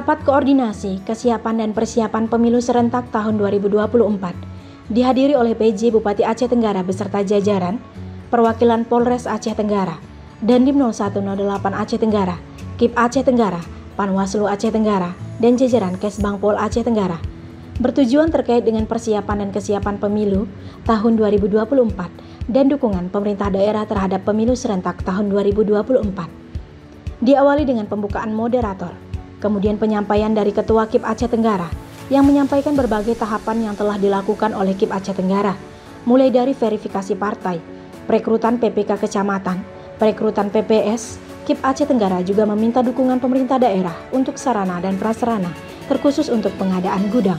Rapat Koordinasi Kesiapan dan Persiapan Pemilu Serentak tahun 2024 dihadiri oleh PJ Bupati Aceh Tenggara beserta jajaran, perwakilan Polres Aceh Tenggara, Dandim 0108 Aceh Tenggara, KIP Aceh Tenggara, Panwaslu Aceh Tenggara, dan jajaran Kesbang Pol Aceh Tenggara. Bertujuan terkait dengan persiapan dan kesiapan pemilu tahun 2024 dan dukungan pemerintah daerah terhadap pemilu serentak tahun 2024. Diawali dengan pembukaan moderator, kemudian penyampaian dari Ketua KIP Aceh Tenggara yang menyampaikan berbagai tahapan yang telah dilakukan oleh KIP Aceh Tenggara, mulai dari verifikasi partai, perekrutan PPK kecamatan, perekrutan PPS. KIP Aceh Tenggara juga meminta dukungan pemerintah daerah untuk sarana dan prasarana, terkhusus untuk pengadaan gudang.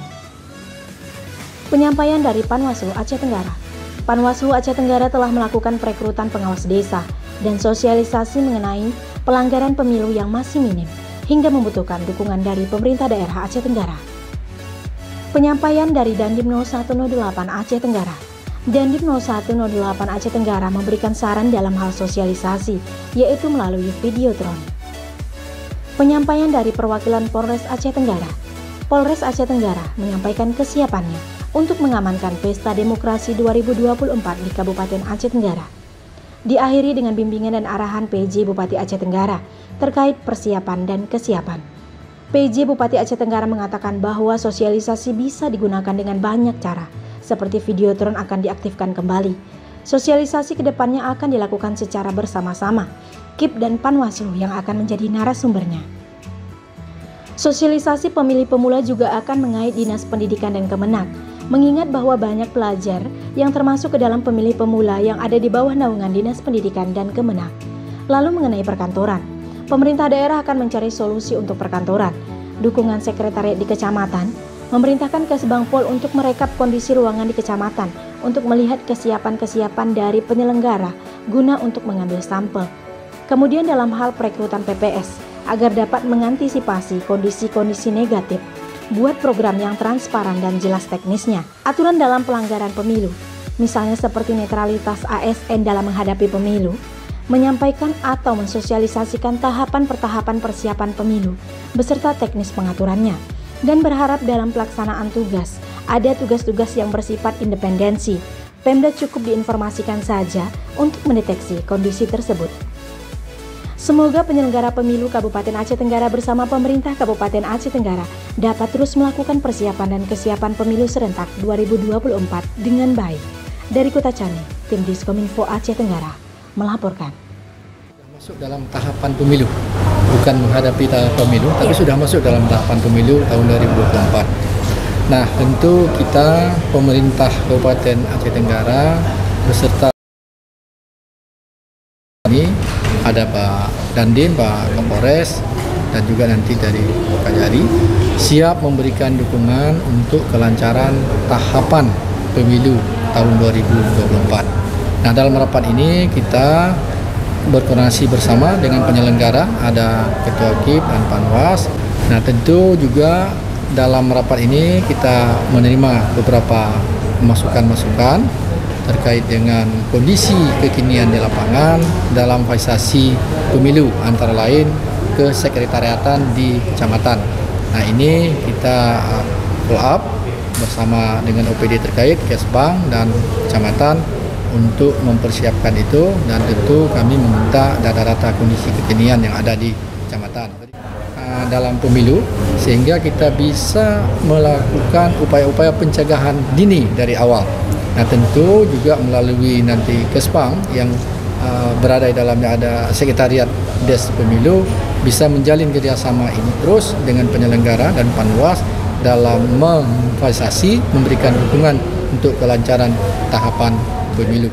Penyampaian dari Panwaslu Aceh Tenggara. Panwaslu Aceh Tenggara telah melakukan perekrutan pengawas desa dan sosialisasi mengenai pelanggaran pemilu yang masih minim, hingga membutuhkan dukungan dari pemerintah daerah Aceh Tenggara. Penyampaian dari Dandim 0108 Aceh Tenggara. Dandim 0108 Aceh Tenggara memberikan saran dalam hal sosialisasi, yaitu melalui videotron. Penyampaian dari perwakilan Polres Aceh Tenggara. Polres Aceh Tenggara menyampaikan kesiapannya untuk mengamankan Pesta Demokrasi 2024 di Kabupaten Aceh Tenggara. Diakhiri dengan bimbingan dan arahan PJ Bupati Aceh Tenggara terkait persiapan dan kesiapan. PJ Bupati Aceh Tenggara mengatakan bahwa sosialisasi bisa digunakan dengan banyak cara, seperti videotron akan diaktifkan kembali. Sosialisasi kedepannya akan dilakukan secara bersama-sama, KIP dan Panwaslu yang akan menjadi narasumbernya. Sosialisasi pemilih pemula juga akan mengait Dinas Pendidikan dan Kemenak, mengingat bahwa banyak pelajar yang termasuk ke dalam pemilih pemula yang ada di bawah naungan Dinas Pendidikan dan Kemenak. Lalu mengenai perkantoran, pemerintah daerah akan mencari solusi untuk perkantoran, dukungan sekretariat di kecamatan, memerintahkan Kesbang Pol untuk merekap kondisi ruangan di kecamatan untuk melihat kesiapan-kesiapan dari penyelenggara guna untuk mengambil sampel. Kemudian dalam hal perekrutan PPS, agar dapat mengantisipasi kondisi-kondisi negatif, buat program yang transparan dan jelas teknisnya, aturan dalam pelanggaran pemilu, misalnya seperti netralitas ASN dalam menghadapi pemilu, menyampaikan atau mensosialisasikan tahapan per tahapan persiapan pemilu, beserta teknis pengaturannya, dan berharap dalam pelaksanaan tugas, ada tugas-tugas yang bersifat independensi. Pemda cukup diinformasikan saja untuk mendeteksi kondisi tersebut. Semoga penyelenggara pemilu Kabupaten Aceh Tenggara bersama pemerintah Kabupaten Aceh Tenggara dapat terus melakukan persiapan dan kesiapan pemilu serentak 2024 dengan baik. Dari Kota Cani, tim Diskominfo Aceh Tenggara melaporkan. Masuk dalam tahapan pemilu, bukan menghadapi tahap pemilu, tapi sudah masuk dalam tahapan pemilu tahun 2024. Nah, tentu kita pemerintah Kabupaten Aceh Tenggara beserta ini ada Pak Dandim, Pak Kapolres, dan juga nanti dari Kajari siap memberikan dukungan untuk kelancaran tahapan pemilu tahun 2024. Nah, dalam rapat ini kita berkoordinasi bersama dengan penyelenggara, ada Ketua KIP dan Panwas. Nah, tentu juga dalam rapat ini kita menerima beberapa masukan-masukan terkait dengan kondisi kekinian di lapangan dalam fasilitasi pemilu, antara lain ke sekretariatan di kecamatan. Nah, ini kita follow up bersama dengan OPD terkait, Kesbang dan kecamatan untuk mempersiapkan itu, dan tentu kami meminta data-data kondisi kekinian yang ada di kecamatan dalam pemilu, sehingga kita bisa melakukan upaya-upaya pencegahan dini dari awal. Nah, tentu juga melalui nanti Kesbang yang berada di dalamnya ada sekretariat Des Pemilu, bisa menjalin kerjasama ini terus dengan penyelenggara dan Panwas dalam memfasilitasi, memberikan dukungan untuk kelancaran tahapan pemilu.